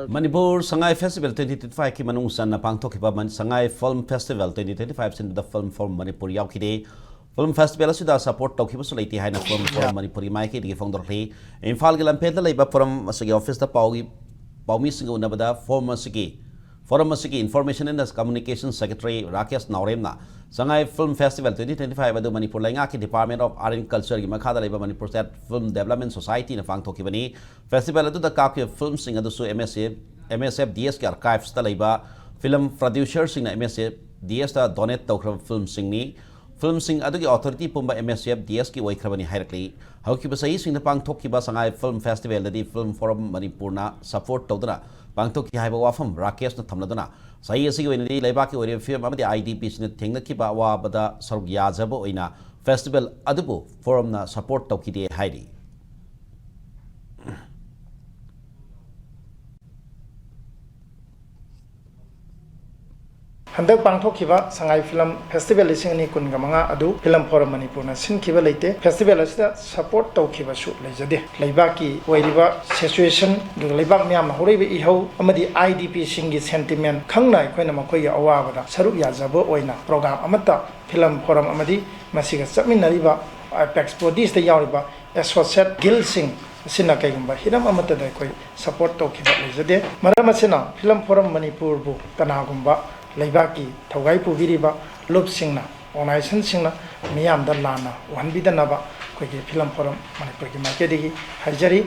Manipur Sangai Festival 2025 ki manung san na pangthokiba Sangai Film Festival 2025 sin the film for Manipur yaokhide film festival asida support toukhibasu leite haina film for Manipuri mai ki phongdorakli Imphal gi lamphet la leiba from asigi office da paumi singu nabada forum asigi information and communication secretary Rakesh Nauremna Sangai Film Festival 2025 adu Manipur lainga ki Department of Art and Culture gi makha da leiba Manipur State Film Development Society na pangthokibani festival adu da ka film sing adu su MSF DS के archives ता लेबा film producers सिंग ना MSF DS ता donate तौखर film सिंग नी film सिंग अदुगी authority पुंबा MSF DS की वैखरबनी हायरकली how की बसई सिंग ना पांगथोक की बा Sangai film festival ददी film forum Manipur ना support तौदना पांगथोक की हाइबा वाफम राकेश ना थमलदना सही असी की वैनदी लेबा की वैरे film अमदी IDP सिंग थेंगना की बा वा बदा सरुग याजबो ओइना festival अदुबो forum ना support तौकी दे हाइरी हंदक पांगथोखिबा संगाई फिल्म फेस्टिवल लिसिंगनी कुनगमंगा अदु फिल्म फोरम मणिपुर ना सिनखिबा लेते फेस्टिवल असिदा सपोर्ट तौखिबासु लेजदे लेबाकी ओइरिबा सिचुएशन दु लेबाक म्याम होरैबे इहौ अमदि आईडीपी सिंगी सेंटिमेंट खंगना अखोइना मखोइ अवाबदा सरुक याजबो ओइना प्रोग्राम अमता फिल्म फोरम अमदि मसिगा चमिनरिबा एपेक्स बॉडीज दा यावरिबा एसोसिएट गिल्ड सिंग सिना कईगुंबा हिरम अमता दा कोइ सपोर्ट तौखिबा लेजदे मरम असिना फिल्म फोरम मणिपुर बु कनागुंबा लेबाकी थौगाई पुबिरिबा लुपसिंगना ऑर्गनाइजेशनसिंगना मियामदा लाना वहनबिदनबा कोइगे फिल्म फोरम मणिपुर की मार्केट की हाइजरी